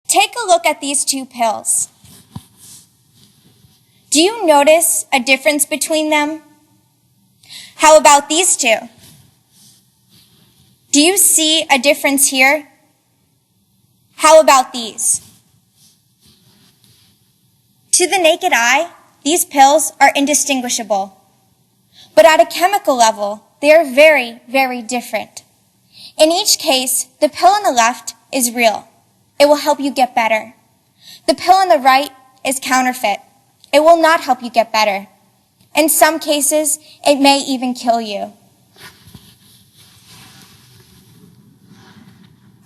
Take a look at these two pills. Do you notice a difference between them? How about these two? Do you see a difference here? How about these? To the naked eye, these pills are indistinguishable. But at a chemical level, they are very, very different. In each case, the pill on the left is real. It will help you get better. The pill on the right is counterfeit. It will not help you get better. In some cases, it may even kill you.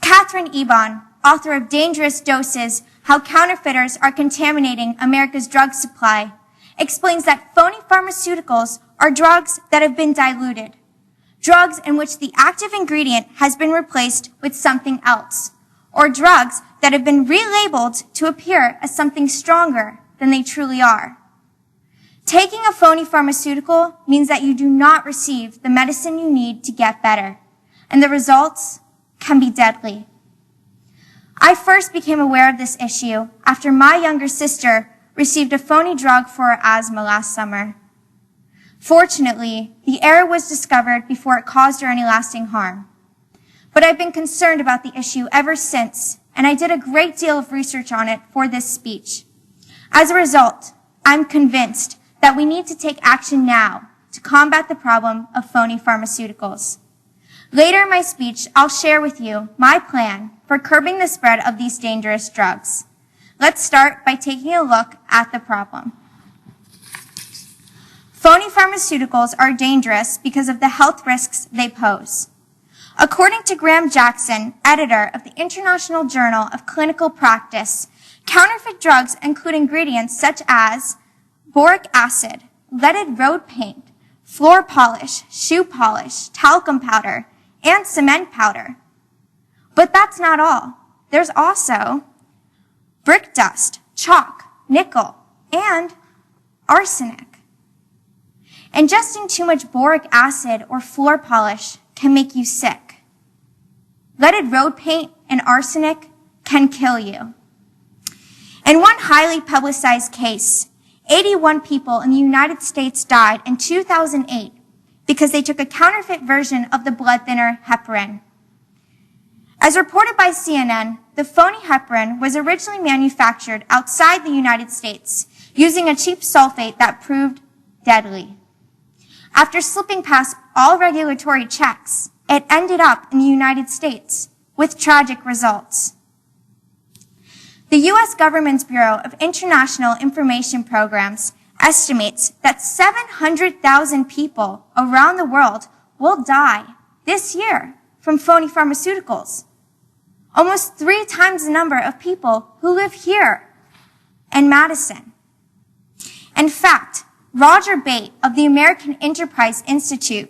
Catherine Eban, author of Dangerous Doses, How Counterfeiters Are Contaminating America's Drug Supply, explains that phony pharmaceuticals are drugs that have been diluted, drugs in which the active ingredient has been replaced with something else, or drugs that have been relabeled to appear as something stronger than they truly are. Taking a phony pharmaceutical means that you do not receive the medicine you need to get better, and the results can be deadly. I first became aware of this issue after my younger sister received a phony drug for her asthma last summer. Fortunately, the error was discovered before it caused her any lasting harm. But I've been concerned about the issue ever since, and I did a great deal of research on it for this speech. As a result, I'm convinced that we need to take action now to combat the problem of phony pharmaceuticals. Later in my speech, I'll share with you my plan for curbing the spread of these dangerous drugs. Let's start by taking a look at the problem. Phony pharmaceuticals are dangerous because of the health risks they pose. According to Graham Jackson, editor of the International Journal of Clinical Practice, counterfeit drugs include ingredients such as boric acid, leaded road paint, floor polish, shoe polish, talcum powder, and cement powder. But that's not all. There's also brick dust, chalk, nickel, and arsenic. Ingesting too much boric acid or floor polish can make you sick. Leaded road paint and arsenic can kill you. In one highly publicized case, 81 people in the United States died in 2008 because they took a counterfeit version of the blood thinner heparin. As reported by CNN, the phony heparin was originally manufactured outside the United States using a cheap sulfate that proved deadly. After slipping past all regulatory checks, it ended up in the United States with tragic results. The U.S. government's Bureau of International Information Programs estimates that 700,000 people around the world will die this year from phony pharmaceuticals. Almost 3 times the number of people who live here in Madison. In fact, Roger Bate of the American Enterprise Institute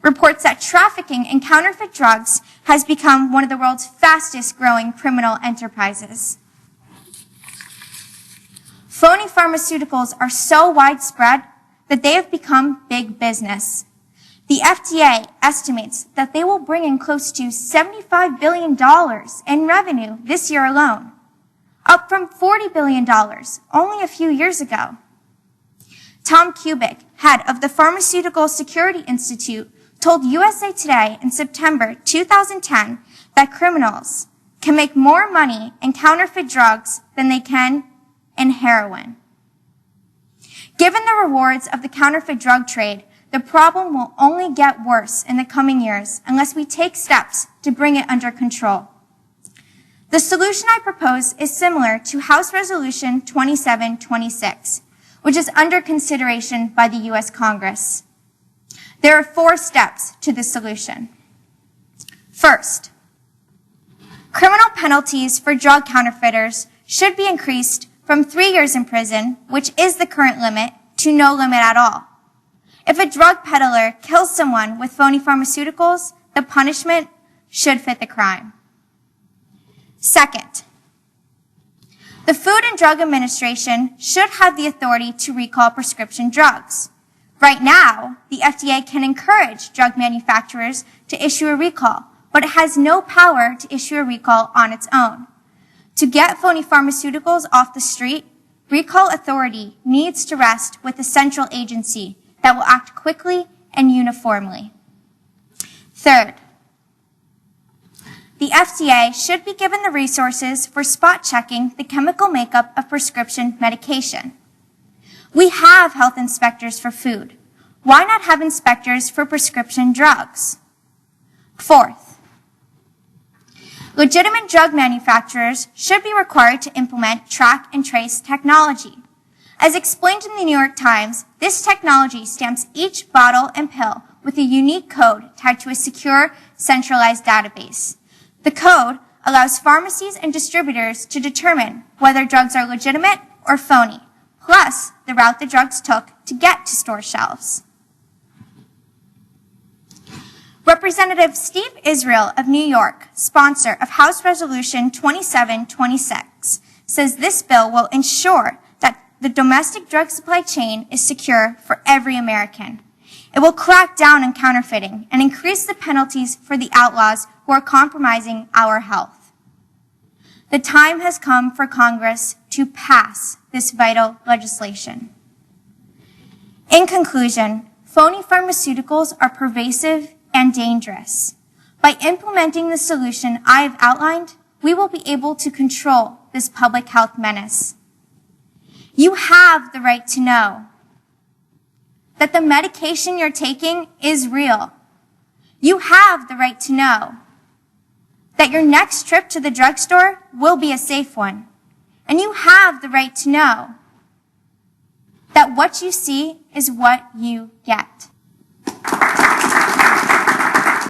reports that trafficking in counterfeit drugs has become one of the world's fastest growing criminal enterprises. Phony pharmaceuticals are so widespread that they have become big business. The FDA estimates that they will bring in close to $75 billion in revenue this year alone, up from $40 billion only a few years ago. Tom Kubik, head of the Pharmaceutical Security Institute, told USA Today in September 2010 that criminals can make more money in counterfeit drugs than they can in heroin. Given the rewards of the counterfeit drug trade, the problem will only get worse in the coming years unless we take steps to bring it under control. The solution I propose is similar to House Resolution 2726, which is under consideration by the U.S. Congress. There are 4 steps to the solution. First, criminal penalties for drug counterfeiters should be increased from 3 years in prison, which is the current limit, to no limit at all. If a drug peddler kills someone with phony pharmaceuticals, the punishment should fit the crime. Second, the Food and Drug Administration should have the authority to recall prescription drugs. Right now, the FDA can encourage drug manufacturers to issue a recall, but it has no power to issue a recall on its own. To get phony pharmaceuticals off the street, recall authority needs to rest with a central agency that will act quickly and uniformly. Third, the FDA should be given the resources for spot checking the chemical makeup of prescription medication. We have health inspectors for food. Why not have inspectors for prescription drugs? Fourth, legitimate drug manufacturers should be required to implement track and trace technology. As explained in the New York Times, this technology stamps each bottle and pill with a unique code tied to a secure, centralized database. The code allows pharmacies and distributors to determine whether drugs are legitimate or phony, plus the route the drugs took to get to store shelves. Representative Steve Israel of New York, sponsor of House Resolution 2726, says this bill will ensure that the domestic drug supply chain is secure for every American. It will crack down on counterfeiting and increase the penalties for the outlaws who are compromising our health. The time has come for Congress to pass this vital legislation. In conclusion, phony pharmaceuticals are pervasive and dangerous. By implementing the solution I have outlined, we will be able to control this public health menace. You have the right to know that the medication you're taking is real. You have the right to know that your next trip to the drugstore will be a safe one. And you have the right to know that what you see is what you get.